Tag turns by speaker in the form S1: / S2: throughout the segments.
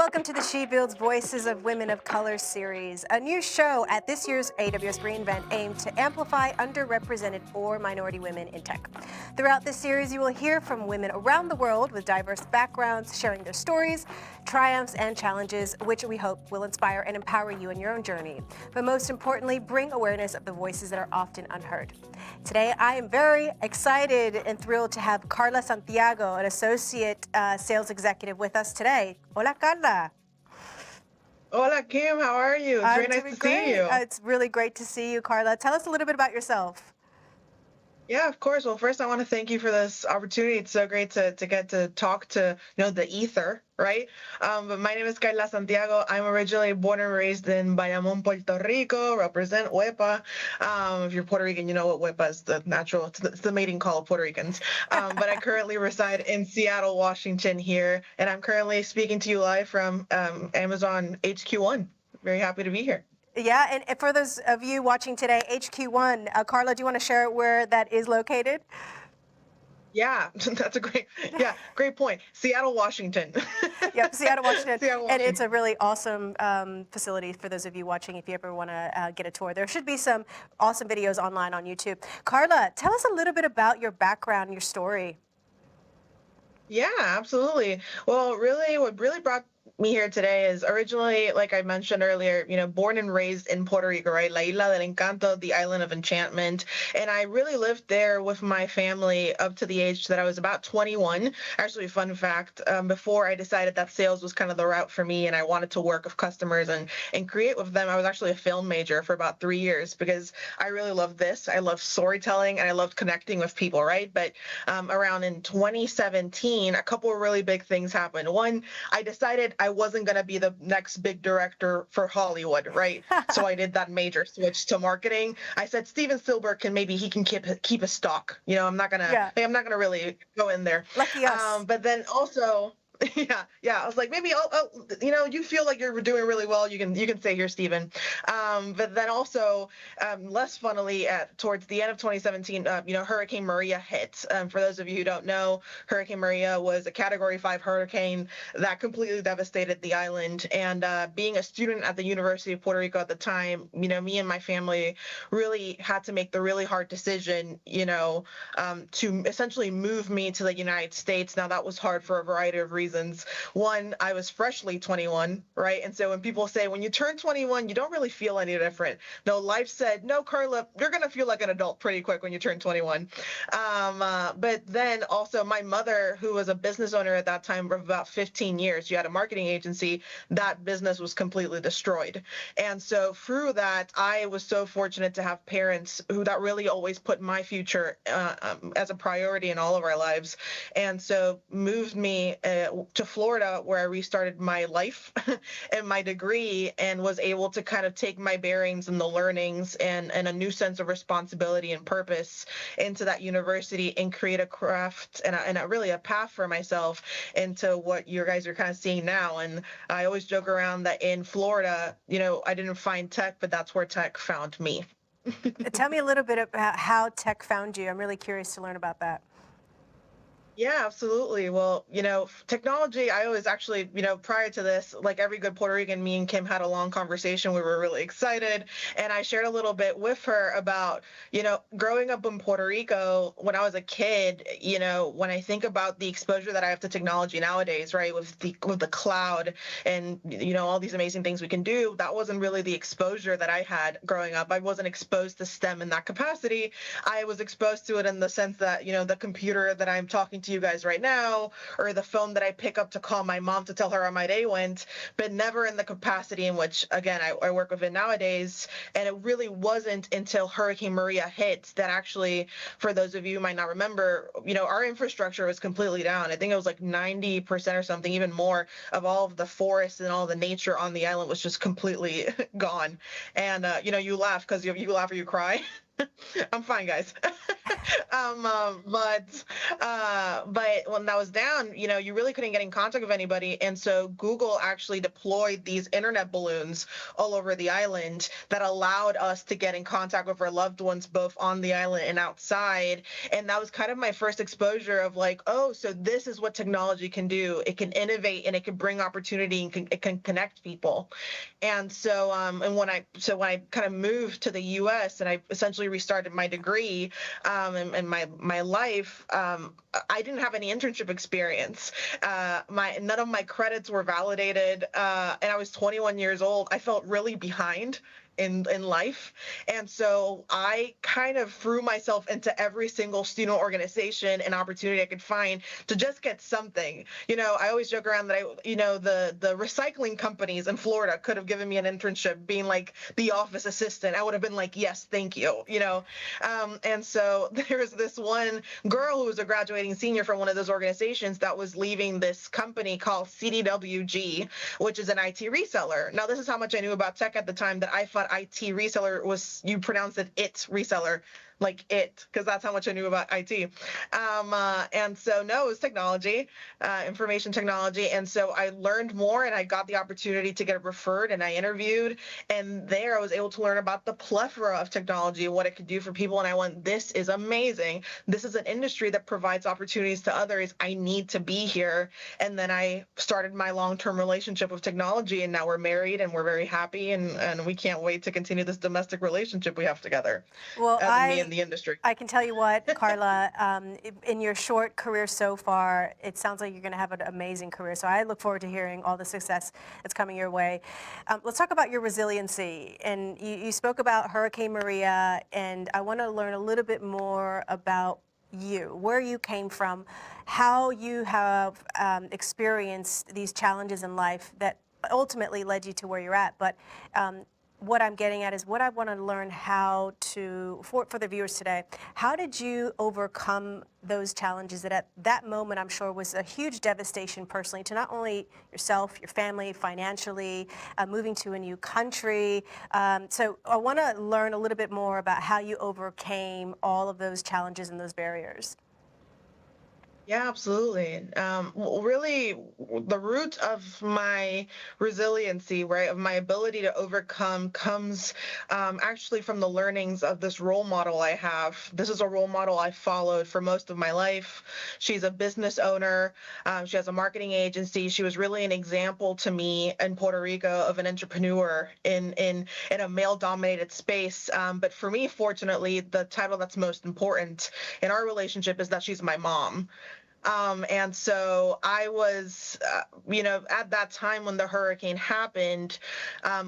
S1: Welcome to the She Builds Voices of Women of Color series, a new show at this year's AWS reInvent aimed to amplify underrepresented or minority women in tech. Throughout this series, you will hear from women around the world with diverse backgrounds, sharing their stories, triumphs, and challenges, which we hope will inspire and empower you in your own journey. But most importantly, bring awareness of the voices that are often unheard. Today, I am very excited and thrilled to have Karla Santiago, an associate sales executive, with us today. Hola, Carla.
S2: Hola, Kim. How are you? It's
S1: I'm
S2: very nice
S1: doing
S2: to see
S1: great.
S2: you.
S1: It's really great to see you, Karla. Tell us a little bit about yourself.
S2: Yeah, of course. Well, first, I want to thank you for this opportunity. It's so great to get to talk to the ether, right? But my name is Karla Santiago. I'm originally born and raised in Bayamón, Puerto Rico. Represent WEPA. If you're Puerto Rican, you know what WEPA is. The natural. It's the mating call of Puerto Ricans. But I currently reside in Seattle, Washington, here, and I'm currently speaking to you live from Amazon HQ1. Very happy to be here.
S1: Yeah, and for those of you watching today, HQ1, Karla, do you want to share where that is located?
S2: Yeah, that's a great point. Seattle, Washington.
S1: Yep, Seattle, Washington.
S2: Seattle,
S1: And it's a
S2: Washington.
S1: really awesome facility for those of you watching if you ever want to get a tour. There should be some awesome videos online on YouTube. Karla, tell us a little bit about your background, your story.
S2: Yeah, absolutely. Well, really, what really brought me here today is originally, like I mentioned earlier, born and raised in Puerto Rico, right? La Isla del Encanto, the island of enchantment. And I really lived there with my family up to the age that I was about 21. Actually, fun fact, before I decided that sales was kind of the route for me and I wanted to work with customers and create with them, I was actually a film major for about 3 years because I really loved this. I loved storytelling and I loved connecting with people, right? But around in 2017, a couple of really big things happened. One, I decided I wasn't going to be the next big director for Hollywood, right? So I did that major switch to marketing. I said Steven Spielberg he can keep a stock.
S1: Yeah,
S2: I'm not gonna really go in there.
S1: lucky us.
S2: But then also. Yeah. I was like, maybe you feel like you're doing really well. You can stay here, Steven. But then also, less funnily, towards the end of 2017, Hurricane Maria hit. For those of you who don't know, Hurricane Maria was a Category 5 hurricane that completely devastated the island. And being a student at the University of Puerto Rico at the time, me and my family really had to make the really hard decision, to essentially move me to the United States. Now, that was hard for a variety of reasons. One, I was freshly 21, right? And so when people say, when you turn 21, you don't really feel any different. No, life said, no, Karla, you're going to feel like an adult pretty quick when you turn 21. But then also my mother, who was a business owner at that time for about 15 years, she had a marketing agency, that business was completely destroyed. And so through that, I was so fortunate to have parents who that really always put my future as a priority in all of our lives. And so moved me to Florida, where I restarted my life and my degree and was able to kind of take my bearings and the learnings and a new sense of responsibility and purpose into that university and create a craft and really a path for myself into what you guys are kind of seeing now. And I always joke around that in Florida, I didn't find tech, but that's where tech found me.
S1: Tell me a little bit about how tech found you. I'm really curious to learn about that.
S2: Yeah, absolutely. Well, technology, I always actually, prior to this, like every good Puerto Rican, me and Kim had a long conversation. We were really excited. And I shared a little bit with her about, growing up in Puerto Rico when I was a kid, when I think about the exposure that I have to technology nowadays, right, with the cloud and, all these amazing things we can do, that wasn't really the exposure that I had growing up. I wasn't exposed to STEM in that capacity. I was exposed to it in the sense that, the computer that I'm talking to you guys right now, or the phone that I pick up to call my mom to tell her how my day went, but never in the capacity in which, again, I work with it nowadays. And it really wasn't until Hurricane Maria hit that actually, for those of you who might not remember, our infrastructure was completely down. I think it was like 90% or something, even more, of all of the forests and all the nature on the island was just completely gone. And, you laugh because you laugh or you cry. I'm fine, guys. But when that was down, you really couldn't get in contact with anybody, and so Google actually deployed these internet balloons all over the island that allowed us to get in contact with our loved ones both on the island and outside. And that was kind of my first exposure of like, oh, so this is what technology can do. It can innovate and it can bring opportunity and it can connect people. And so, and when I kind of moved to the U.S. and I essentially restarted my degree, and my life, I didn't have any internship experience. My None of my credits were validated, and I was 21 years old. I felt really behind in life. And so I kind of threw myself into every single student organization and opportunity I could find to just get something. I always joke around that the recycling companies in Florida could have given me an internship being like the office assistant. I would have been like, yes, thank you. And so there was this one girl who was a graduating senior from one of those organizations that was leaving this company called CDWG, which is an IT reseller. Now, this is how much I knew about tech at the time, that I thought IT reseller was, you pronounce it reseller, like it, because that's how much I knew about IT. And so no, it was technology, information technology. And so I learned more and I got the opportunity to get referred and I interviewed. And there I was able to learn about the plethora of technology and what it could do for people. And I went, this is amazing. This is an industry that provides opportunities to others. I need to be here. And then I started my long-term relationship with technology, and now we're married and we're very happy, and we can't wait to continue this domestic relationship we have together,
S1: Well,
S2: as in me and the industry.
S1: I can tell you what, Carla, in your short career so far, it sounds like you're going to have an amazing career. So I look forward to hearing all the success that's coming your way. Let's talk about your resiliency. And you spoke about Hurricane Maria, and I want to learn a little bit more about you, where you came from, how you have experienced these challenges in life that ultimately led you to where you're at. But what I'm getting at is what I want to learn how to, for the viewers today, how did you overcome those challenges that at that moment I'm sure was a huge devastation personally to not only yourself, your family, financially, moving to a new country. So I want to learn a little bit more about how you overcame all of those challenges and those barriers.
S2: Yeah, absolutely. Really, the root of my resiliency, right, of my ability to overcome comes actually from the learnings of this role model I have. This is a role model I followed for most of my life. She's a business owner. She has a marketing agency. She was really an example to me in Puerto Rico of an entrepreneur in a male-dominated space. But for me, fortunately, the title that's most important in our relationship is that she's my mom. And so I was, at that time when the hurricane happened,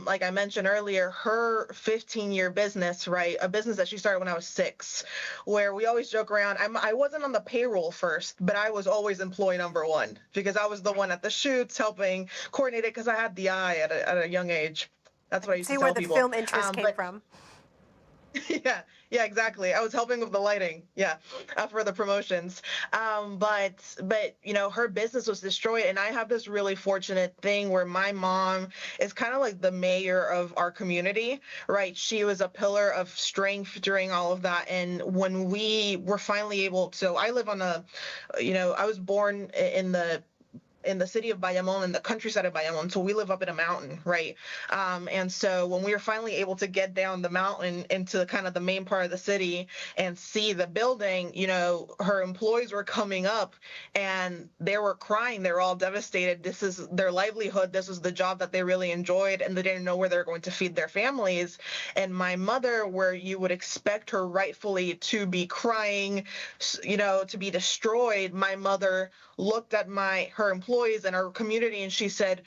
S2: like I mentioned earlier, her 15-year business, right, a business that she started when I was 6, where we always joke around. I wasn't on the payroll first, but I was always employee number one because I was the one at the shoots helping coordinate it because I had the eye at a young age. That's what I used to
S1: See where
S2: tell
S1: the
S2: people.
S1: film interest came
S2: But
S1: from.
S2: yeah, exactly. I was helping with the lighting, yeah, for the promotions. But her business was destroyed, and I have this really fortunate thing where my mom is kind of like the mayor of our community, right? She was a pillar of strength during all of that, and when we were finally able, so I live on I was born in the city of Bayamon, in the countryside of Bayamon. So we live up in a mountain, right? And so when we were finally able to get down the mountain into kind of the main part of the city and see the building, her employees were coming up and they were crying. They were all devastated. This is their livelihood. This was the job that they really enjoyed, and they didn't know where they were going to feed their families. And my mother, where you would expect her rightfully to be crying, to be destroyed, my mother looked at her employees and our community, and she said,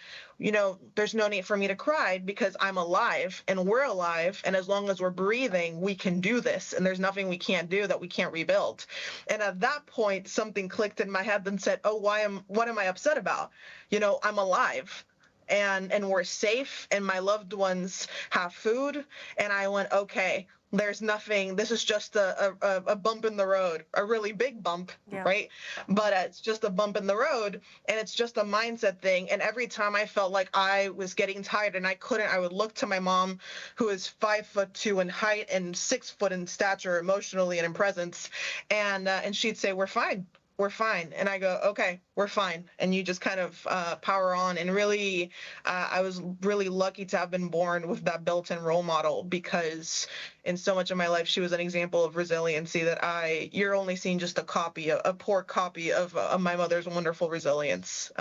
S2: there's no need for me to cry because I'm alive and we're alive, and as long as we're breathing, we can do this, and there's nothing we can't do that we can't rebuild. And at that point, something clicked in my head and said, oh, what am I upset about? I'm alive. And we're safe, and my loved ones have food. And I went, okay, There's nothing. This is just a bump in the road, a really big bump,
S1: Yeah.
S2: right? But it's just a bump in the road, and it's just a mindset thing. And every time I felt like I was getting tired and I couldn't, I would look to my mom, who is 5'2" in height and 6 foot in stature, emotionally and in presence, and she'd say, "We're fine. We're fine." And I go, "Okay, we're fine." And you just kind of power on. And really, I was really lucky to have been born with that built-in role model, because in so much of my life, she was an example of resiliency that you're only seeing just a copy, a poor copy of my mother's wonderful resilience.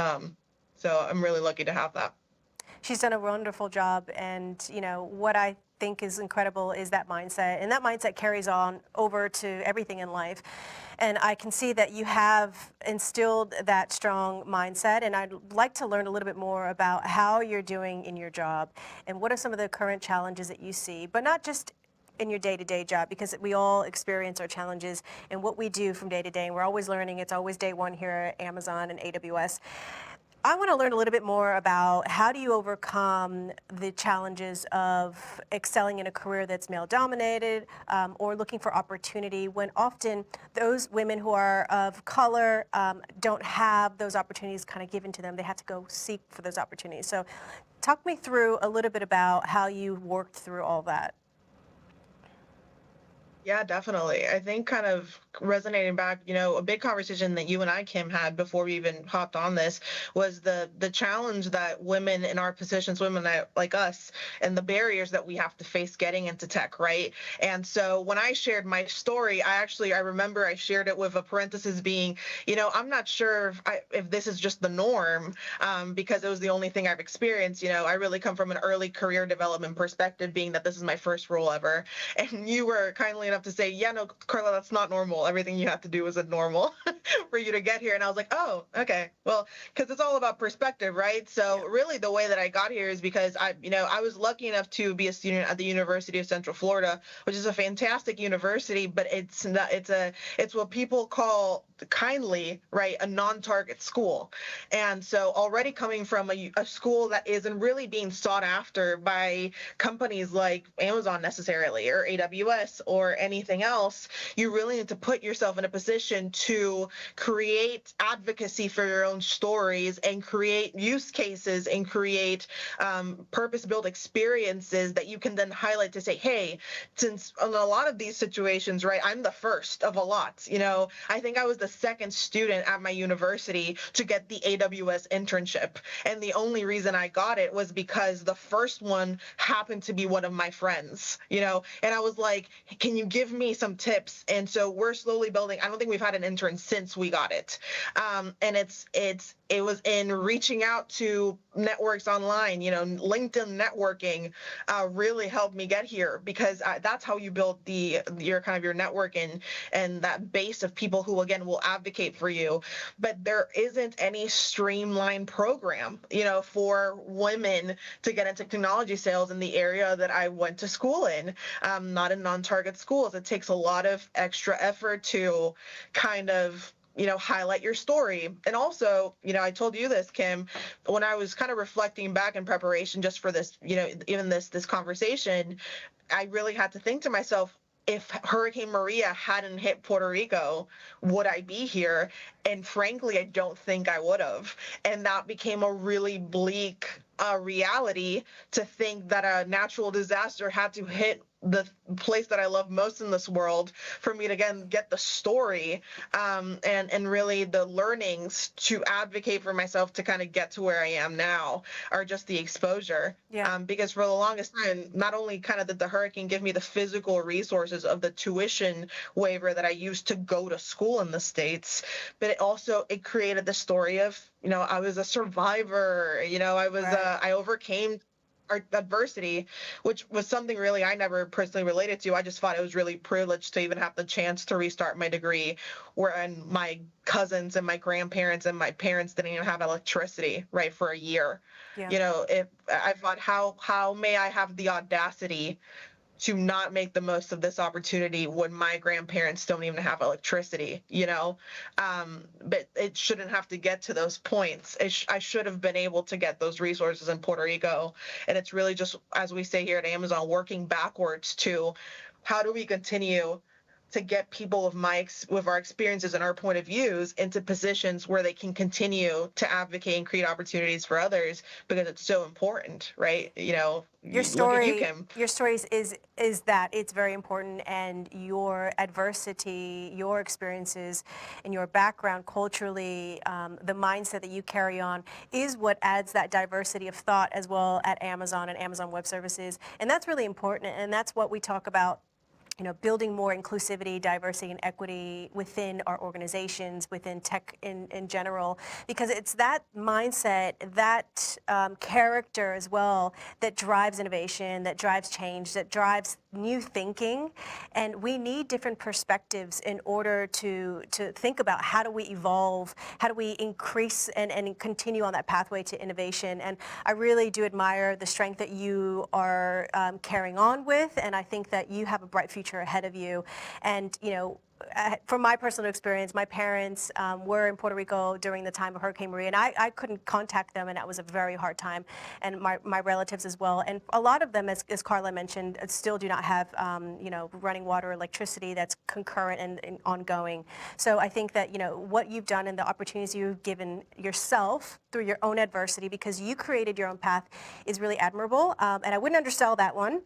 S2: So I'm really lucky to have that.
S1: She's done a wonderful job, and what I think is incredible is that mindset, and that mindset carries on over to everything in life. And I can see that you have instilled that strong mindset, and I'd like to learn a little bit more about how you're doing in your job and what are some of the current challenges that you see, but not just in your day-to-day job, because we all experience our challenges in what we do from day to day, and we're always learning. It's always day one here at Amazon and AWS. I want to learn a little bit more about how do you overcome the challenges of excelling in a career that's male dominated, or looking for opportunity when often those women who are of color don't have those opportunities kind of given to them. They have to go seek for those opportunities. So talk me through a little bit about how you worked through all that.
S2: Yeah, definitely. I think kind of resonating back, a big conversation that you and I, Kim, had before we even hopped on this was the challenge that women in our positions, like us, and the barriers that we have to face getting into tech, right? And so when I shared my story, I remember I shared it with a parenthesis being, I'm not sure if this is just the norm, because it was the only thing I've experienced. I really come from an early career development perspective, being that this is my first role ever. And you were kindly enough to say, "Yeah, no, Carla, that's not normal. Everything you have to do isn't normal for you to get here." And I was like, "Oh, okay. Well, because it's all about perspective, right?"
S1: Yeah.
S2: So really the way that I got here is because I was lucky enough to be a student at the University of Central Florida, which is a fantastic university, but it's what people call kindly, right, a non-target school. And so already coming from a school that isn't really being sought after by companies like Amazon necessarily, or AWS, or anything else, you really need to put yourself in a position to create advocacy for your own stories and create use cases and create purpose-built experiences that you can then highlight to say, "Hey, since in a lot of these situations, right, I'm the first of a lot. I think I was the second student at my university to get the AWS internship. And the only reason I got it was because the first one happened to be one of my friends, and I was like, "Can you give me some tips?" And so we're slowly building. I don't think we've had an intern since we got it. And it was in reaching out to networks online, LinkedIn networking really helped me get here, because that's how you build your kind of your network and that base of people who again will advocate for you. But there isn't any streamlined program, for women to get into technology sales in the area that I went to school in. Not in non-target schools. It takes a lot of extra effort to kind of highlight your story. And also, I told you this, Kim, when I was kind of reflecting back in preparation just for this, even this conversation, I really had to think to myself, if Hurricane Maria hadn't hit Puerto Rico, would I be here? And frankly, I don't think I would have. And that became a really bleak reality, to think that a natural disaster had to hit the place that I love most in this world for me to again get the story, and really the learnings to advocate for myself to kind of get to where I am now, are just the exposure.
S1: Yeah.
S2: Because for the longest time, not only kind of did the hurricane give me the physical resources of the tuition waiver that I used to go to school in the States, but it created the story of, I was a survivor.
S1: Right.
S2: I overcame adversity, which was something really I never personally related to. I just thought it was really privileged to even have the chance to restart my degree, when my cousins and my grandparents and my parents didn't even have electricity, right, for a year.
S1: Yeah.
S2: If I thought, how may I have the audacity to not make the most of this opportunity when my grandparents don't even have electricity. But it shouldn't have to get to those points. I should have been able to get those resources in Puerto Rico. And it's really just, as we say here at Amazon, working backwards to how do we continue to get people with our experiences and our point of views into positions where they can continue to advocate and create opportunities for others, because it's so important, right?
S1: Your
S2: Look at you,
S1: story,
S2: Kim.
S1: your stories is that it's very important, and your adversity, your experiences, and your background culturally, the mindset that you carry on is what adds that diversity of thought as well at Amazon and Amazon Web Services, and that's really important, and that's what we talk about, building more inclusivity, diversity, and equity within our organizations, within tech in general, because it's that mindset, that character as well, that drives innovation, that drives change, that drives new thinking. And we need different perspectives in order to think about how do we evolve, how do we increase and continue on that pathway to innovation. And I really do admire the strength that you are carrying on with, and I think that you have a bright future ahead of you. And from my personal experience, my parents were in Puerto Rico during the time of Hurricane Maria, and I couldn't contact them, and that was a very hard time, and my relatives as well. And a lot of them, as Carla mentioned, still do not have running water, electricity that's concurrent and ongoing. So I think that what you've done and the opportunities you've given yourself through your own adversity, because you created your own path, is really admirable. And I wouldn't undersell that one.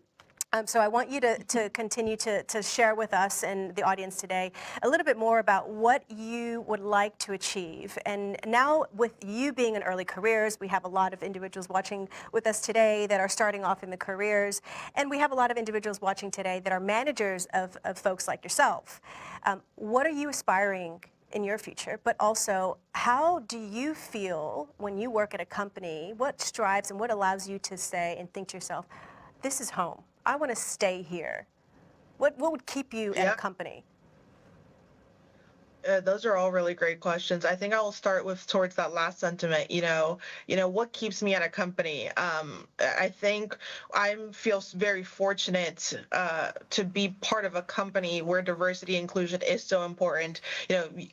S1: So I want you to continue to share with us and the audience today a little bit more about what you would like to achieve. And now, with you being in early careers, we have a lot of individuals watching with us today that are starting off in the careers. And we have a lot of individuals watching today that are managers of folks like yourself. What are you aspiring in your future? But also, how do you feel when you work at a company? What strives and what allows you to say and think to yourself, this is home. I want to stay here. What would keep you at a
S2: Yeah.
S1: company?
S2: Those are all really great questions. I think I will start with towards that last sentiment. What keeps me at a company? I think I feel very fortunate to be part of a company where diversity and inclusion is so important.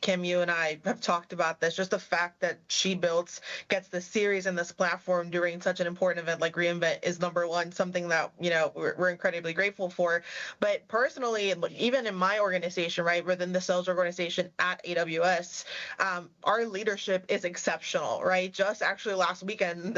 S2: Kim, you and I have talked about this. Just the fact that She Builds gets this series and this platform during such an important event like reInvent is number one, something that we're incredibly grateful for. But personally, even in my organization, right, within the sales organization at AWS, our leadership is exceptional, right? Just actually last weekend,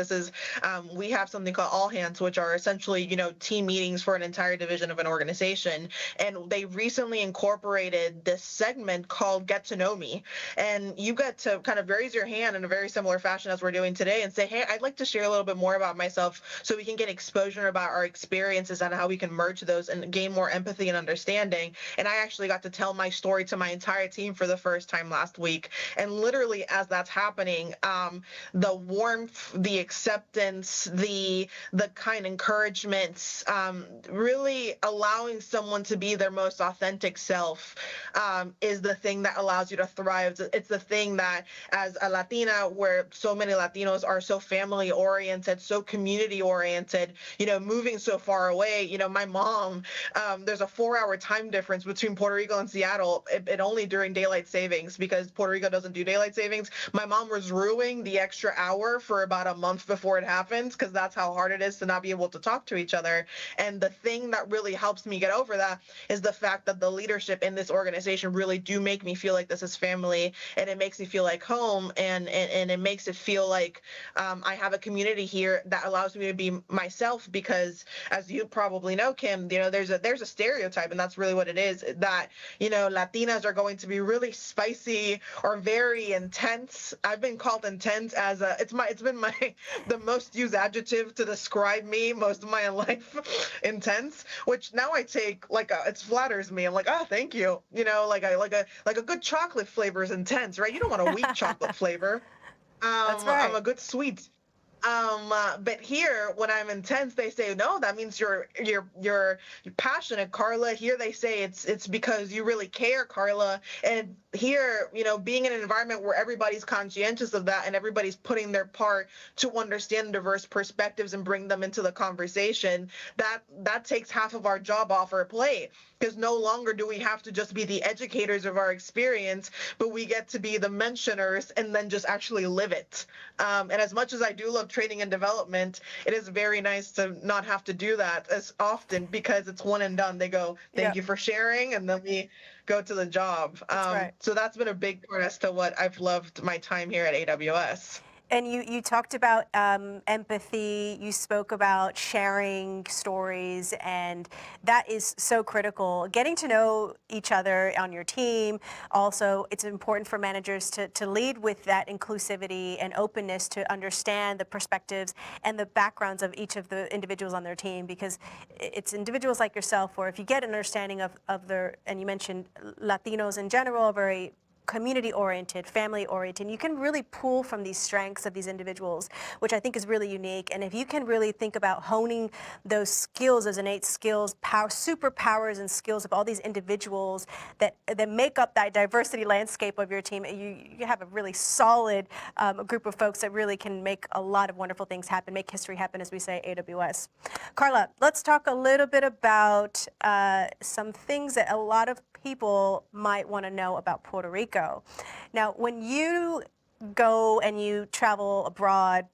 S2: we have something called All Hands, which are essentially, team meetings for an entire division of an organization. And they recently incorporated this segment called Get to Know Me. And you get to kind of raise your hand in a very similar fashion as we're doing today and say, hey, I'd like to share a little bit more about myself so we can get exposure about our experiences and how we can merge those and gain more empathy and understanding. And I actually got to tell my story to my entire team for the first time last week. And literally as that's happening, the warmth, the acceptance, the kind encouragements, really allowing someone to be their most authentic self is the thing that allows you to thrive. It's the thing that, as a Latina, where so many Latinos are so family oriented, so community oriented, moving so far away, my mom, there's a 4-hour time difference between Puerto Rico and Seattle, it only during daylight savings, because Puerto Rico doesn't do daylight savings. My mom was ruining the extra hour for about a month before it happens, because that's how hard it is to not be able to talk to each other. And the thing that really helps me get over that is the fact that the leadership in this organization really do make me feel like this is family, and it makes me feel like home, and it makes it feel like I have a community here that allows me to be myself. Because as you probably know, Kim, there's a stereotype, and that's really what it is, that Latinas are going to be really spicy or very intense. I've been called intense as it's been the most used adjective to describe me most of my life, intense, which now I take it flatters me. I'm like, oh, thank you. Like a good chocolate flavor is intense, right? You don't want a weak chocolate flavor.
S1: That's
S2: I'm
S1: right.
S2: a good sweet. But here, when I'm intense, they say, no, that means you're passionate, Carla. Here they say it's because you really care, Carla. And here, being in an environment where everybody's conscientious of that and everybody's putting their part to understand diverse perspectives and bring them into the conversation, that takes half of our job off our plate, because no longer do we have to just be the educators of our experience, but we get to be the mentioners and then just actually live it. And as much as I do love training and development, it is very nice to not have to do that as often, because it's one and done. They go, thank you for sharing, and then we go to the job.
S1: That's right.
S2: So that's been a big part as to what I've loved my time here at AWS.
S1: And you talked about empathy, you spoke about sharing stories, and that is so critical. Getting to know each other on your team. Also, it's important for managers to lead with that inclusivity and openness to understand the perspectives and the backgrounds of each of the individuals on their team, because it's individuals like yourself, or if you get an understanding of their, and you mentioned Latinos in general, are very community-oriented, family-oriented. You can really pull from these strengths of these individuals, which I think is really unique. And if you can really think about honing those skills, those innate skills, superpowers and skills of all these individuals that make up that diversity landscape of your team, you have a really solid group of folks that really can make a lot of wonderful things happen, make history happen, as we say at AWS. Carla, let's talk a little bit about some things that a lot of people might want to know about Puerto Rico. Now, when you go and you travel abroad,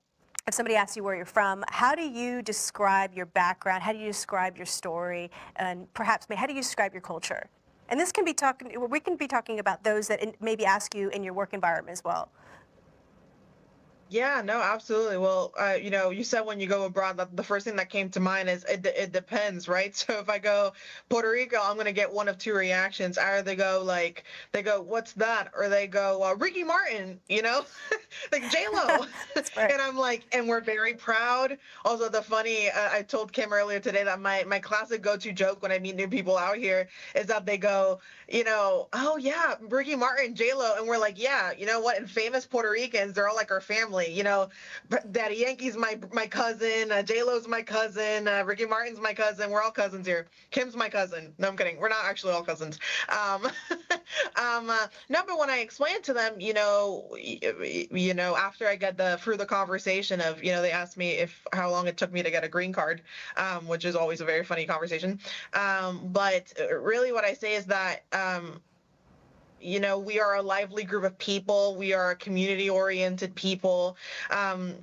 S1: if somebody asks you where you're from, how do you describe your background? How do you describe your story? And perhaps, how do you describe your culture? And this can be we can be talking about those that maybe ask you in your work environment as well.
S2: Yeah, no, absolutely. Well, you said when you go abroad, the first thing that came to mind is it depends, right? So if I go Puerto Rico, I'm gonna get one of two reactions. Either they go, "What's that?" or they go, "Ricky Martin," like J-Lo.
S1: Right.
S2: And I'm like, and we're very proud. Also, I told Kim earlier today that my classic go-to joke when I meet new people out here is that they go, "Oh yeah, Ricky Martin, J-Lo," and we're like, "Yeah, you know what?" And famous Puerto Ricans, they're all like our family. Daddy Yankee's my cousin, J-Lo's my cousin, Ricky Martin's my cousin. We're all cousins here. Kim's my cousin. No, I'm kidding. We're not actually all cousins. No, but when I explain to them, after I get through the conversation of, they asked me how long it took me to get a green card, which is always a very funny conversation. But really what I say is that, we are a lively group of people. We are a community-oriented people.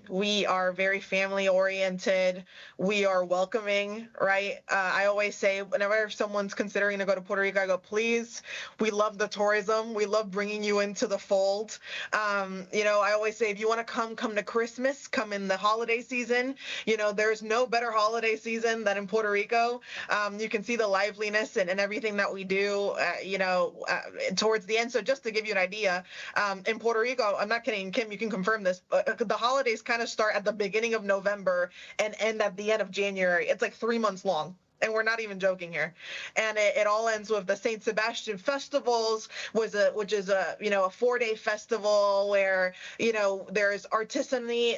S2: We are very family-oriented. We are welcoming, right? I always say, whenever someone's considering to go to Puerto Rico, I go, please, we love the tourism. We love bringing you into the fold. I always say, if you want to come to Christmas, come in the holiday season. There's no better holiday season than in Puerto Rico. You can see the liveliness and everything that we do, towards the end. So just to give you an idea, in Puerto Rico, I'm not kidding, Kim, you can confirm this, the holidays kind of start at the beginning of November and end at the end of January. It's like 3 months long. And we're not even joking here. And it all ends with the St. Sebastian festivals, which is a 4-day festival where, there's artisanry,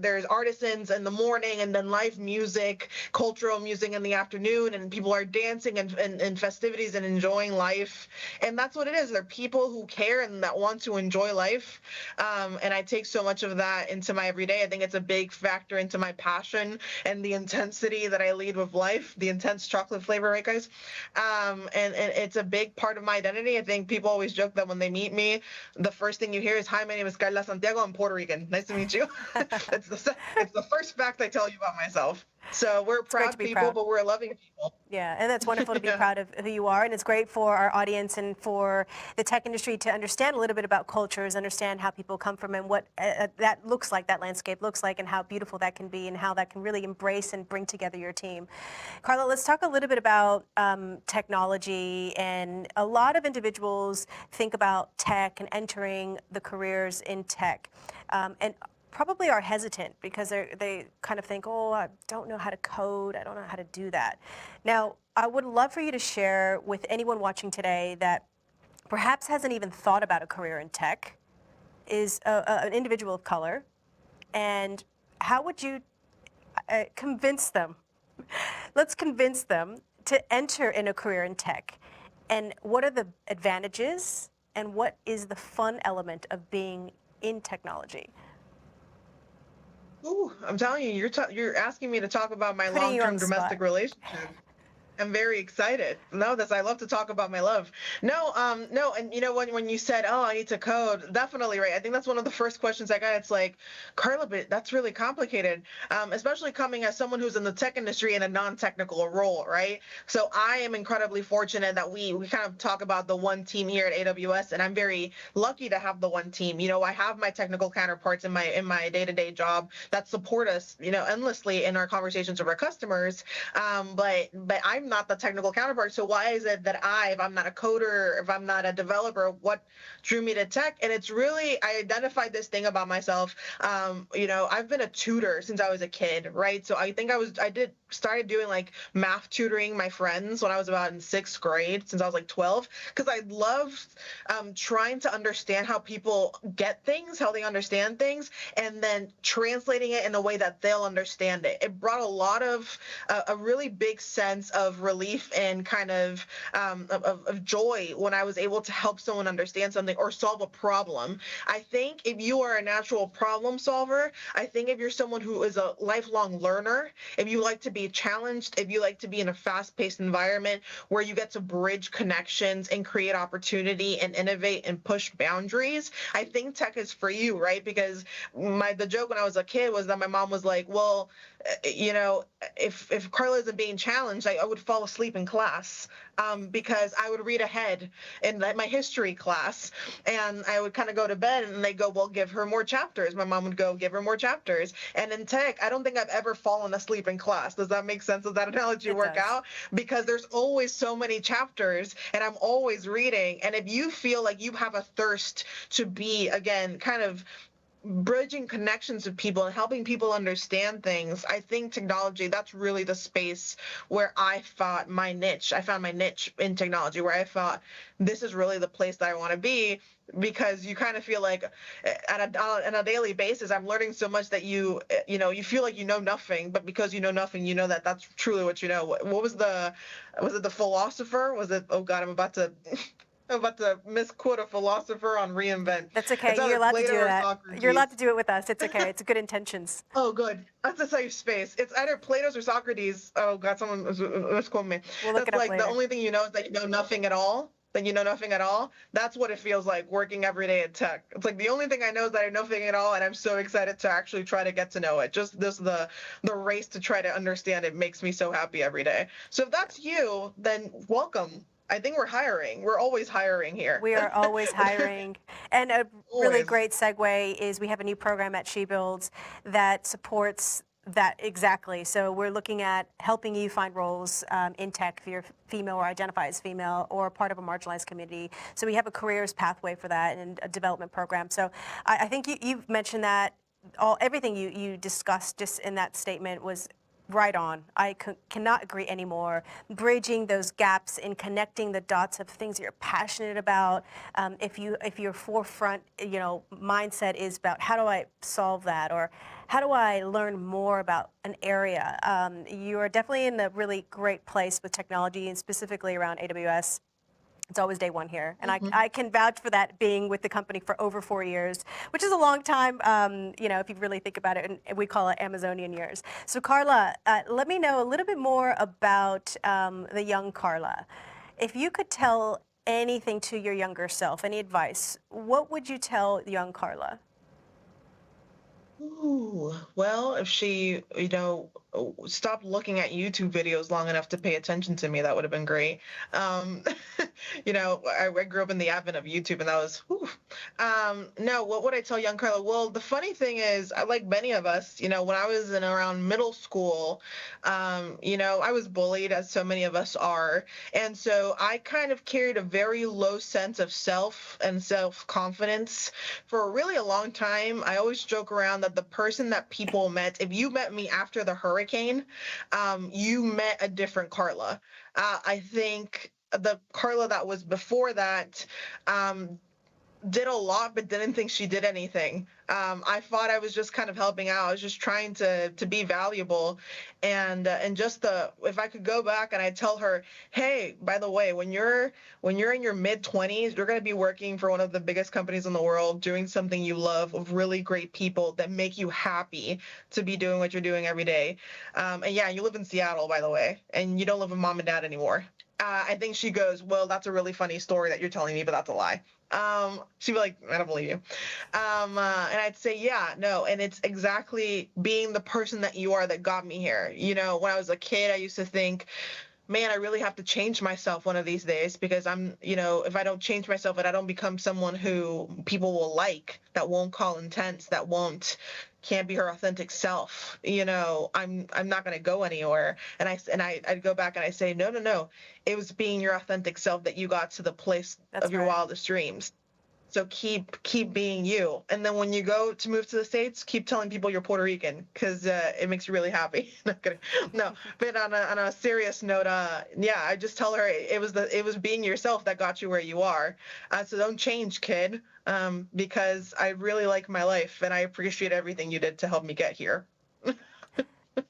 S2: there's artisans in the morning, and then live music, cultural music in the afternoon, and people are dancing and festivities and enjoying life. And that's what it is. They're people who care and that want to enjoy life. And I take so much of that into my everyday. I think it's a big factor into my passion and the intensity that I lead with life, the intense chocolate flavor, right, guys? And it's a big part of my identity. I think people always joke that when they meet me, the first thing you hear is, "Hi, my name is Karla Santiago. I'm Puerto Rican. Nice to meet you." It's the first fact I tell you about myself. So we're proud people, but we're loving people.
S1: Yeah, and that's wonderful to be proud of who you are, and it's great for our audience and for the tech industry to understand a little bit about cultures, understand how people come from and what that looks like, that landscape looks like, and how beautiful that can be, and how that can really embrace and bring together your team. Carla, let's talk a little bit about technology, and a lot of individuals think about tech and entering the careers in tech. And probably are hesitant because they kind of think, oh, I don't know how to code, I don't know how to do that. Now, I would love for you to share with anyone watching today that perhaps hasn't even thought about a career in tech, is an individual of color, and how would you convince them? Let's convince them to enter in a career in tech. And what are the advantages and what is the fun element of being in technology?
S2: Ooh, I'm telling you, you're asking me to talk about my
S1: Putting you on
S2: long-term
S1: the spot.
S2: domestic relationship. I'm very excited. No, I love to talk about my love. No, and you know when you said, "Oh, I need to code," definitely right. I think that's one of the first questions I got. It's like, Carla, but that's really complicated, especially coming as someone who's in the tech industry in a non-technical role, right? So I am incredibly fortunate that we kind of talk about the one team here at AWS, and I'm very lucky to have the one team. I have my technical counterparts in my day-to-day job that support us, endlessly in our conversations with our customers. But I'm not the technical counterpart. So why is it that if I'm not a coder, if I'm not a developer, what drew me to tech? And it's really, I identified this thing about myself. I've been a tutor since I was a kid, right? So I think started doing like math tutoring my friends when I was about in sixth grade, since I was like 12, because I loved trying to understand how people get things, how they understand things, and then translating it in a way that they'll understand it. It brought a lot of a really big sense of relief and kind of joy when I was able to help someone understand something or solve a problem. I think if you are a natural problem solver, I think if you're someone who is a lifelong learner, if you like to be challenged, if you like to be in a fast-paced environment where you get to bridge connections and create opportunity and innovate and push boundaries, I think tech is for you, right? Because the joke when I was a kid was that my mom was like, well, if Karla isn't being challenged, I would fall asleep in class, because I would read ahead in my history class, and I would kind of go to bed, and they go, well, give her more chapters. My mom would go, give her more chapters. And in tech, I don't think I've ever fallen asleep in class. Does that make sense? Does that analogy
S1: It
S2: work
S1: does.
S2: out? Because there's always so many chapters, and I'm always reading. And if you feel like you have a thirst to be, again, kind of bridging connections with people and helping people understand things, I think technology, that's really the space where I found my niche. I found my niche in technology, where I thought this is really the place that I want to be, because you kind of feel like on a daily basis, I'm learning so much that you feel like you know nothing, but because you know nothing, you know that that's truly what you know. What was it the philosopher? Was it, oh God, I'm about to misquote a philosopher on reInvent.
S1: That's
S2: It's
S1: okay. You're
S2: either
S1: allowed to
S2: Plato
S1: do
S2: or
S1: that. You're allowed to
S2: Socrates.
S1: do it with us. It's okay. It's good intentions.
S2: Oh, good. That's a safe space. It's either Plato's or Socrates. Oh God, someone misquote me.
S1: We'll look
S2: That's
S1: it up
S2: like the
S1: later.
S2: only thing you know is that you know nothing at all. Then you know nothing at all. That's what it feels like working every day at tech. It's like the only thing I know is that I know nothing at all, and I'm so excited to actually try to get to know it. Just the race to try to understand it makes me so happy every day. So if that's you, then welcome. I think we're hiring. We're always hiring here.
S1: We are always hiring. And a really
S2: Always.
S1: great segue is we have a new program at She Builds that supports that exactly. So we're looking at helping you find roles in tech if you're female or identify as female or part of a marginalized community. So we have a careers pathway for that and a development program. So I think you've mentioned that everything you discussed just in that statement was right on. I cannot agree anymore. Bridging those gaps and connecting the dots of things that you're passionate about. If your forefront, mindset is about how do I solve that, or how do I learn more about an area, you are definitely in a really great place with technology and specifically around AWS. It's always day one here. And
S2: Mhm.
S1: I can vouch for that being with the company for over 4 years, which is a long time, if you really think about it, and we call it Amazonian years. So Carla, let me know a little bit more about the young Carla. If you could tell anything to your younger self, any advice, what would you tell young Carla?
S2: Ooh, well, if she, stopped looking at YouTube videos long enough to pay attention to me, that would have been great. Um, I grew up in the advent of YouTube, and that was, whew. No, what would I tell young Carla? Well, the funny thing is, like many of us, when I was in around middle school, I was bullied, as so many of us are. And so I kind of carried a very low sense of self and self-confidence for really a long time. I always joke around that the person that people met, if you met me after the hurricane, you met a different Carla. I think the Carla that was before that, um, did a lot but didn't think she did anything. I thought I was just kind of helping out. I was just trying to be valuable, and just the if I could go back and I tell her, hey, by the way, when you're in your mid-20s, you're going to be working for one of the biggest companies in the world, doing something you love with really great people that make you happy to be doing what you're doing every day. And yeah, you live in Seattle, by the way, and you don't live with mom and dad anymore. I think she goes, well, that's a really funny story that you're telling me, but that's a lie. She'd be like, I don't believe you. And I'd say, yeah, no. And it's exactly being the person that you are that got me here. You know, when I was a kid, I used to think, man, I really have to change myself one of these days, because I'm, you know, if I don't change myself and I don't become someone who people will like, that won't call intense, that won't can't be her authentic self, you know, I'm not going to go anywhere. I'd go back and I say, no, no, no. It was being your authentic self that you got to the place
S1: That's
S2: of your
S1: right.
S2: wildest dreams. So keep being you. And then when you go to move to the States, keep telling people you're Puerto Rican, because it makes you really happy. Not kidding. No, but on a serious note, yeah, I just tell her it was being yourself that got you where you are. So don't change, kid, because I really like my life and I appreciate everything you did to help me get here.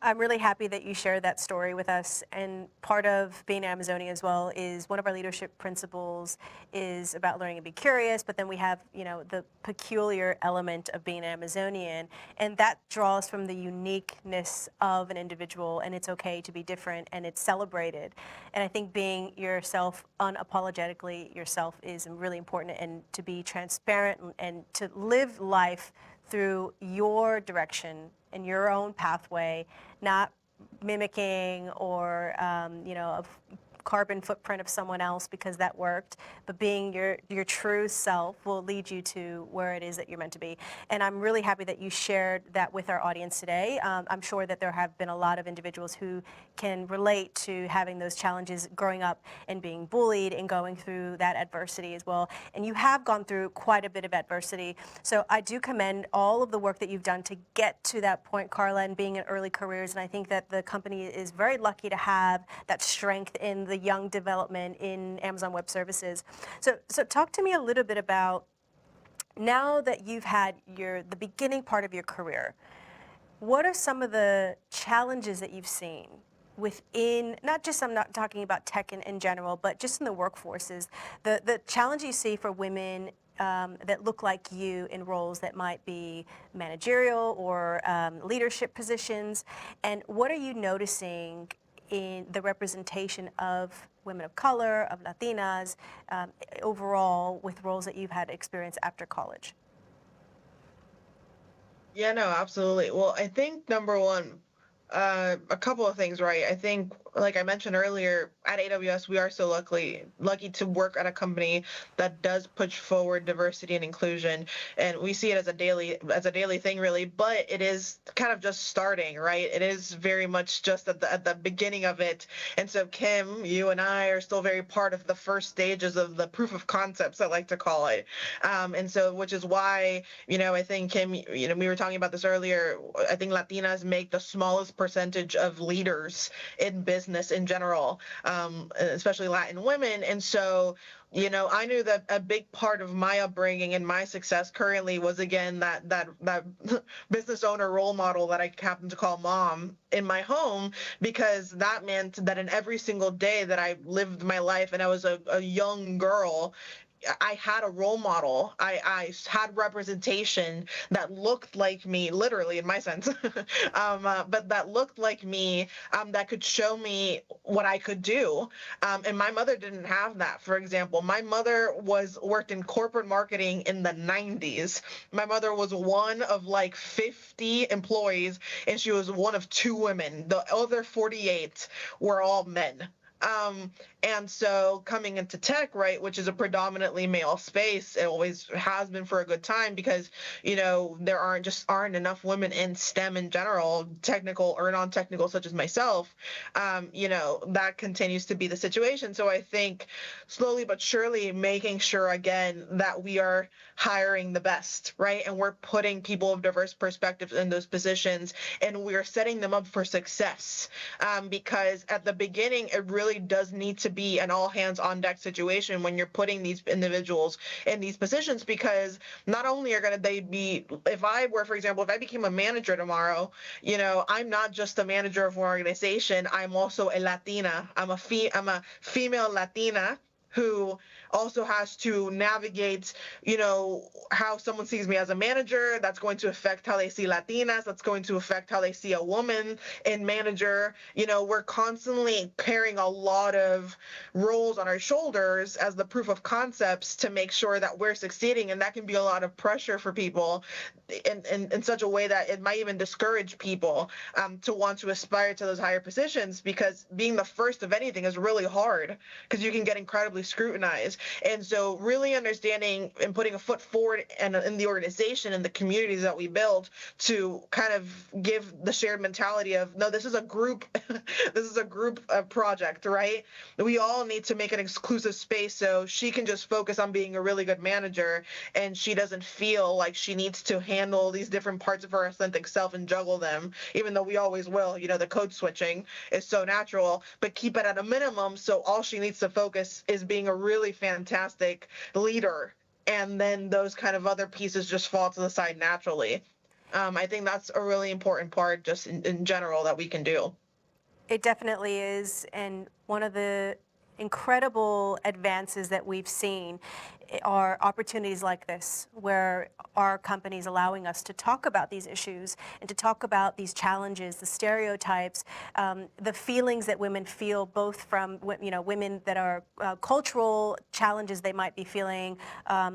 S1: I'm really happy that you shared that story with us. And part of being Amazonian as well is one of our leadership principles is about learning to be curious, but then we have, you know, the peculiar element of being Amazonian, and that draws from the uniqueness of an individual, and it's okay to be different and it's celebrated. And I think being yourself, unapologetically yourself, is really important, and to be transparent and to live life through your direction and your own pathway, not mimicking or you know, a carbon footprint of someone else because that worked, but being your true self will lead you to where it is that you're meant to be. And I'm really happy that you shared that with our audience today. I'm sure that there have been a lot of individuals who can relate to having those challenges growing up and being bullied and going through that adversity as well. And you have gone through quite a bit of adversity. So I do commend all of the work that you've done to get to that point, Karla, and being in early careers. And I think that the company is very lucky to have that strength in the young development in Amazon Web Services. So talk to me a little bit about, now that you've had the beginning part of your career, what are some of the challenges that you've seen within, not just, I'm not talking about tech in general, but just in the workforces, the challenge you see for women that look like you in roles that might be managerial or leadership positions, and what are you noticing in the representation of women of color, of Latinas, overall with roles that you've had experience after college?
S2: Yeah, no, absolutely. Well, I think number one, a couple of things, right? I think, like I mentioned earlier, at AWS, we are so lucky to work at a company that does push forward diversity and inclusion, and we see it as a daily thing, really. But it is kind of just starting, right? It is very much just at the beginning of it, and so Kim, you and I are still very part of the first stages of the proof of concepts, I like to call it, and so which is why, you know, I think Kim, you know, we were talking about this earlier. I think Latinas make the smallest percentage of leaders in business in general, especially Latin women. And so, you know, I knew that a big part of my upbringing and my success currently was, again, that business owner role model that I happen to call mom in my home, because that meant that in every single day that I lived my life and I was a young girl, I had a role model. I had representation that looked like me, literally in my sense, but that looked like me, that could show me what I could do. And my mother didn't have that. For example, my mother worked in corporate marketing in the 90s. My mother was one of like 50 employees, and she was one of two women. The other 48 were all men. Um, and so coming into tech, right, which is a predominantly male space, it always has been for a good time, because, you know, there aren't enough women in STEM in general, technical or non-technical, such as myself. You know, that continues to be the situation. So I think slowly but surely making sure, again, that we are hiring the best, right? And we're putting people of diverse perspectives in those positions, and we're setting them up for success. Because at the beginning, it really really does need to be an all hands on deck situation when you're putting these individuals in these positions, because not only are going to they be, if I were, for example, if I became a manager tomorrow, I'm not just a manager of an organization. I'm also a Latina. I'm a female Latina who also has to navigate, how someone sees me as a manager. That's going to affect how they see Latinas. That's going to affect how they see a woman in manager. We're constantly carrying a lot of roles on our shoulders as the proof of concepts to make sure that we're succeeding. And that can be a lot of pressure for people in such a way that it might even discourage people to want to aspire to those higher positions, because being the first of anything is really hard because you can get incredibly scrutinized. And so really understanding and putting a foot forward in the organization and the communities that we build to kind of give the shared mentality of, no, this is a group, this is a group project, right? We all need to make an exclusive space so she can just focus on being a really good manager, and she doesn't feel like she needs to handle these different parts of her authentic self and juggle them, even though we always will. The code switching is so natural, but keep it at a minimum, so all she needs to focus is being a really fantastic leader, and then those kind of other pieces just fall to the side naturally. I think that's a really important part just in general that we can do.
S1: It definitely is. And one of the incredible advances that we've seen are opportunities like this, where our companies allowing us to talk about these issues and to talk about these challenges, the stereotypes, the feelings that women feel, both from women that are cultural challenges they might be feeling,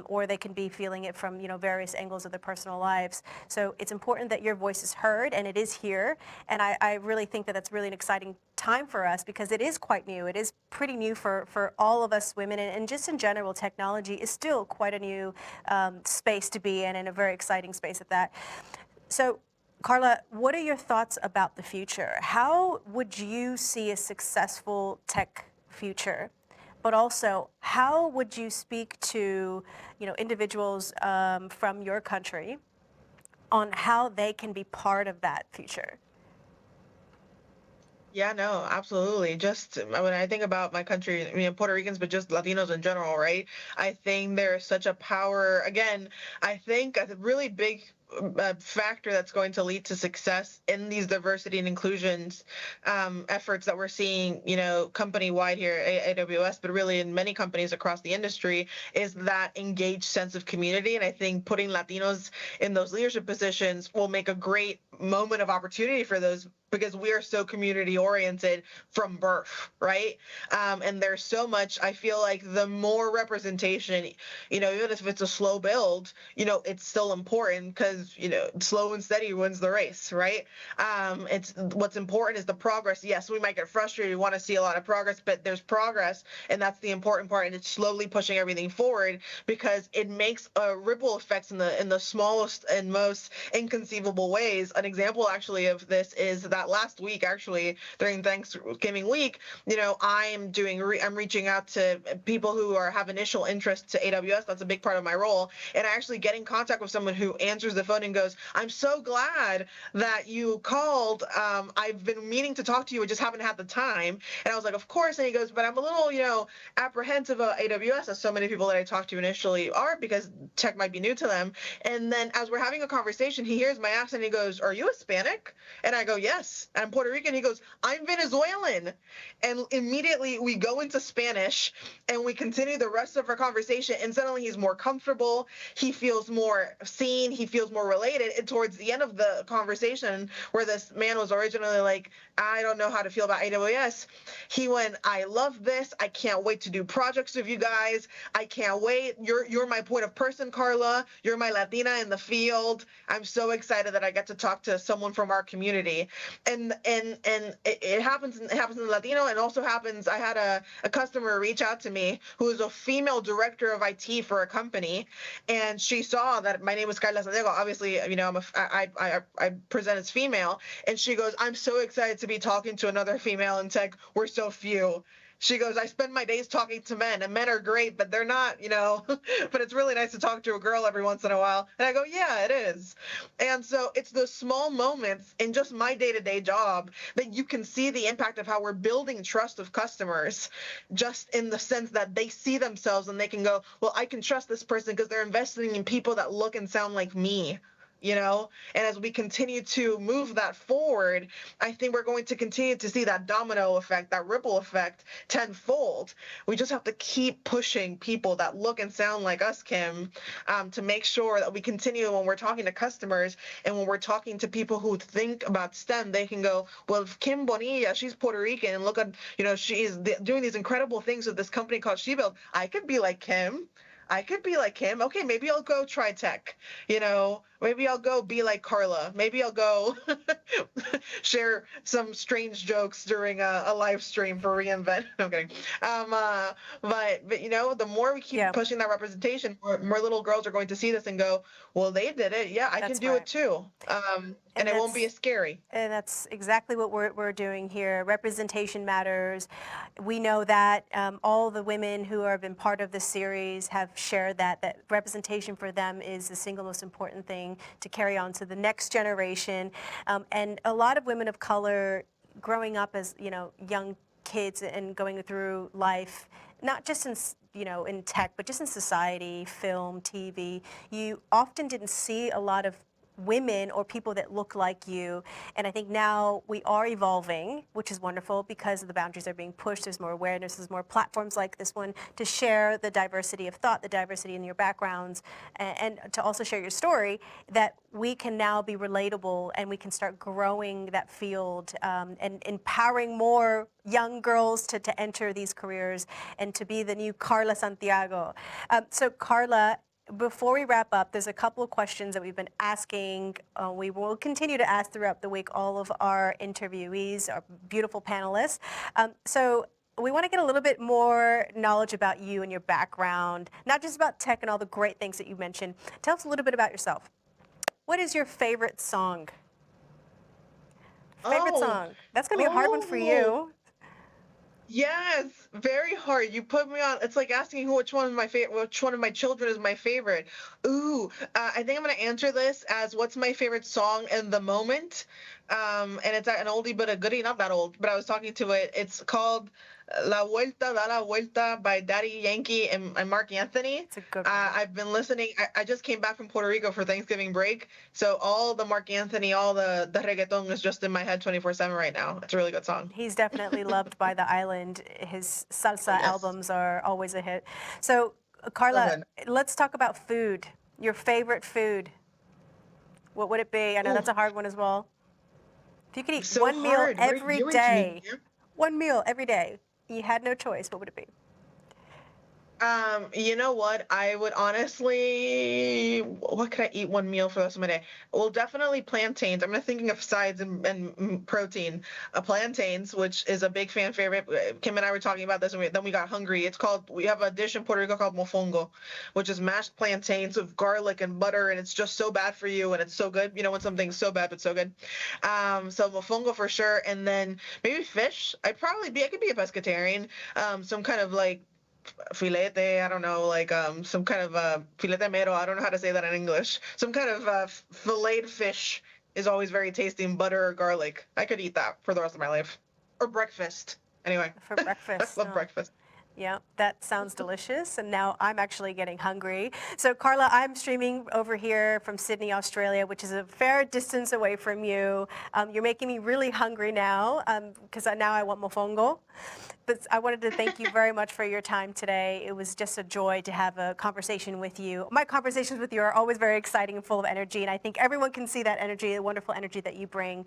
S1: or they can be feeling it from various angles of their personal lives. So it's important that your voice is heard, and it is here. And I really think that that's really an exciting time for us, because it is quite new. It is pretty new for all of us women, and just in general, technology is still quite a new space to be in, and a very exciting space at that. So, Carla, what are your thoughts about the future? How would you see a successful tech future? But also, how would you speak to individuals from your country on how they can be part of that future?
S2: Yeah, no, absolutely. Just when I think about my country, Puerto Ricans, but just Latinos in general, right? I think there's such a power. Again, I think a really big factor that's going to lead to success in these diversity and inclusions efforts that we're seeing, company wide here at AWS, but really in many companies across the industry, is that engaged sense of community. And I think putting Latinos in those leadership positions will make a great moment of opportunity for those, because we are so community oriented from birth, right? And there's so much, I feel like the more representation, even if it's a slow build, it's still important, because, slow and steady wins the race, right? It's what's important is the progress. Yes, we might get frustrated. We want to see a lot of progress, but there's progress, and that's the important part. And it's slowly pushing everything forward, because it makes ripple effects in the smallest and most inconceivable ways. An example actually of this is that last week, actually during Thanksgiving week, I'm reaching out to people who have initial interest to AWS. That's a big part of my role. And I actually get in contact with someone who answers the phone and goes, "I'm so glad that you called. I've been meaning to talk to you. I just haven't had the time." And I was like, "Of course." And he goes, "But I'm a little, apprehensive of AWS, as so many people that I talked to initially are, because tech might be new to them." And then as we're having a conversation, he hears my accent. And he goes, "Are you Hispanic?" And I go, "Yes." And I'm Puerto Rican. He goes, "I'm Venezuelan." And immediately we go into Spanish and we continue the rest of our conversation. And suddenly he's more comfortable. He feels more seen. He feels more related. And towards the end of the conversation, where this man was originally like, "I don't know how to feel about AWS," he went, "I love this. I can't wait to do projects with you guys. I can't wait. You're my point of person, Carla. You're my Latina in the field. I'm so excited that I get to talk to someone from our community." And it happens in the Latino, and also happens. I had a customer reach out to me who is a female director of IT for a company, and she saw that my name was Karla Santiago. Obviously, I present as female, and she goes, "I'm so excited to be talking to another female in tech. We're so few." She goes, I spend my days talking to men, and men are great, but they're not, but it's really nice to talk to a girl every once in a while. And I go, yeah, it is. And so it's those small moments in just my day-to-day job that you can see the impact of how we're building trust of customers, just in the sense that they see themselves and they can go, well, I can trust this person because they're investing in people that look and sound like me. And as we continue to move that forward, I think we're going to continue to see that domino effect, that ripple effect tenfold. We just have to keep pushing people that look and sound like us, Kim, to make sure that we continue when we're talking to customers and when we're talking to people who think about STEM, they can go, well, Kim Bonilla, she's Puerto Rican, and look at, she's doing these incredible things with this company called SheBuild. I could be like Kim. I could be like him. Okay, maybe I'll go try tech. Maybe I'll go be like Karla. Maybe I'll go share some strange jokes during a live stream for reInvent. No, I'm kidding. But the more we keep pushing that representation, more little girls are going to see this and go, well, they did it. Yeah, I can do it too. And it won't be as scary.
S1: And that's exactly what we're doing here. Representation matters. We know that all the women who have been part of this series have shared that representation for them is the single most important thing to carry on to the next generation. And a lot of women of color growing up as, young kids and going through life, not just in tech, but just in society, film, TV, you often didn't see a lot of women or people that look like you. And I think now we are evolving, which is wonderful because the boundaries are being pushed. There's more awareness, there's more platforms like this one to share the diversity of thought, the diversity in your backgrounds, and to also share your story, that we can now be relatable and we can start growing that field and empowering more young girls to enter these careers and to be the new Karla Santiago. So Karla, before we wrap up, there's a couple of questions that we've been asking. We will continue to ask throughout the week all of our interviewees, our beautiful panelists. So we want to get a little bit more knowledge about you and your background, not just about tech and all the great things that you mentioned. Tell us a little bit about yourself. What is your favorite song? Favorite song? That's going to be a hard one for you.
S2: Yes, very hard. You put me on. It's like asking which one of my children is my favorite. Ooh, I think I'm gonna answer this as what's my favorite song in the moment. And it's an oldie but a goodie, not that old, but I was talking to it. It's called La Vuelta Da La Vuelta by Daddy Yankee and Mark Anthony.
S1: It's a good one.
S2: I've been listening. I just came back from Puerto Rico for Thanksgiving break, so all the Mark Anthony, all the reggaeton is just in my head 24/7 right now. It's a really good song.
S1: He's definitely loved by the island. His salsa albums are always a hit. So, Karla, let's talk about food. Your favorite food. What would it be? I know that's a hard one as well. If you could eat one meal every day, one meal every day, you had no choice, what would it be?
S2: You know what? I would honestly, what could I eat one meal for the rest of my day? Well, definitely plantains. I'm not thinking of sides and protein. Plantains, which is a big fan favorite. Kim and I were talking about this, and then we got hungry. We have a dish in Puerto Rico called mofongo, which is mashed plantains with garlic and butter, and it's just so bad for you, and it's so good. When something's so bad but so good. So mofongo for sure, and then maybe fish. I could be a pescatarian. Some kind of like filete, I don't know, like some kind of filete mero, I don't know how to say that in English. Some kind of filleted fish is always very tasty in butter or garlic. I could eat that for the rest of my life. Or breakfast. Anyway.
S1: For breakfast.
S2: I love breakfast.
S1: Yeah, that sounds delicious. And now I'm actually getting hungry. So Karla, I'm streaming over here from Sydney, Australia, which is a fair distance away from you. You're making me really hungry now because now I want mofongo. But I wanted to thank you very much for your time today. It was just a joy to have a conversation with you. My conversations with you are always very exciting and full of energy, and I think everyone can see that energy, the wonderful energy that you bring.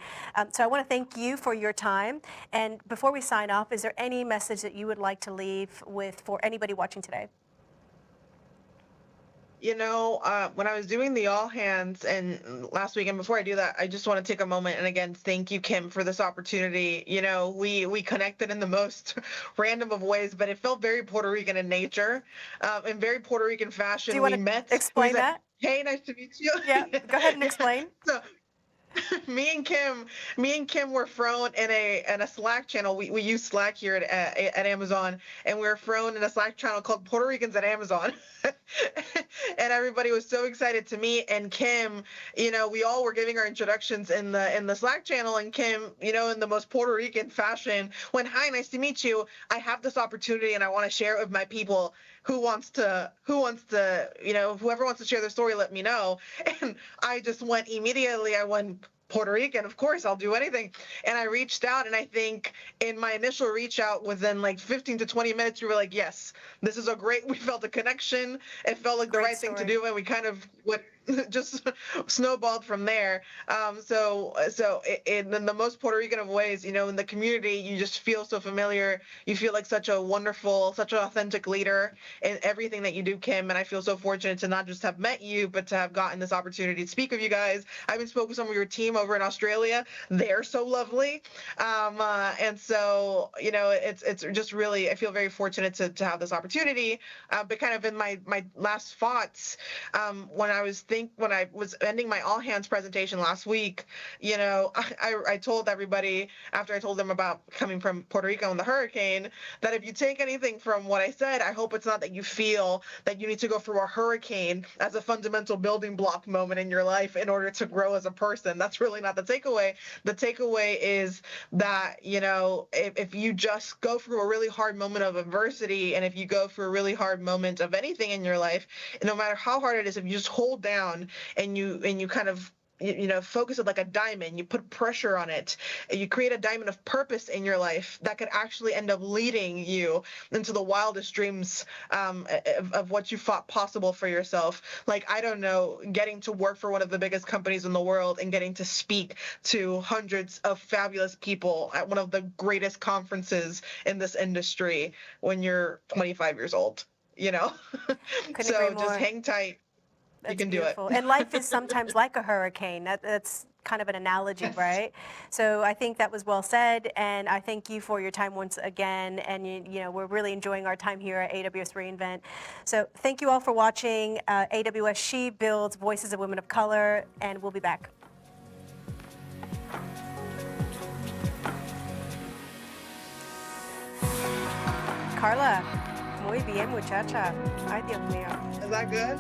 S1: So I want to thank you for your time. And before we sign off, is there any message that you would like to leave with for anybody watching today?
S2: When I was doing the all hands and last week, and before I do that, I just want to take a moment and again thank you, Kim, for this opportunity. We connected in the most random of ways, but it felt very Puerto Rican in nature, in very Puerto Rican fashion.
S1: Do you want to explain that?
S2: Hey, nice to meet you.
S1: Yeah, go ahead and explain.
S2: me and Kim were thrown in a Slack channel. We use Slack here at Amazon, and we were thrown in a Slack channel called Puerto Ricans at Amazon. And everybody was so excited to meet. And Kim, we all were giving our introductions in the Slack channel, and Kim, in the most Puerto Rican fashion, went, "Hi, nice to meet you. I have this opportunity, and I want to share it with my people. Whoever wants to share their story, let me know." And I just went immediately. I went, "Puerto Rican, of course, I'll do anything." And I reached out, and I think in my initial reach out, within like 15 to 20 minutes, we were like, "Yes, this is we felt a connection. It felt like the
S1: Great
S2: right thing to
S1: story.
S2: do, and we kind of went just snowballed from there. So in the most Puerto Rican of ways, in the community, you just feel so familiar. You feel like such a wonderful, such an authentic leader in everything that you do, Kim. And I feel so fortunate to not just have met you, but to have gotten this opportunity to speak with you guys. I've been spoken with some of your team over in Australia. They're so lovely. And so, it's just really, I feel very fortunate to have this opportunity. But kind of in my last thoughts, when I was ending my all hands presentation last week, I told everybody, after I told them about coming from Puerto Rico and the hurricane, that if you take anything from what I said, I hope it's not that you feel that you need to go through a hurricane as a fundamental building block moment in your life in order to grow as a person. That's really not the takeaway. The takeaway is that, if you just go through a really hard moment of adversity, and if you go through a really hard moment of anything in your life, no matter how hard it is, if you just hold down and you kind of focus it like a diamond, you put pressure on it, and you create a diamond of purpose in your life that could actually end up leading you into the wildest dreams of what you thought possible for yourself. Like, I don't know, getting to work for one of the biggest companies in the world and getting to speak to hundreds of fabulous people at one of the greatest conferences in this industry when you're 25 years old.
S1: Couldn't agree
S2: So just
S1: more.
S2: hang tight. You
S1: That's
S2: can do it.
S1: beautiful. And life is sometimes like a hurricane. That's kind of an analogy, right? So I think that was well said, and I thank you for your time once again. And we're really enjoying our time here at AWS reInvent. So thank you all for watching. AWS She Builds Voices of Women of Color, and we'll be back. Carla, muy bien, muchacha. Ay, Dios mío.
S2: Is that good?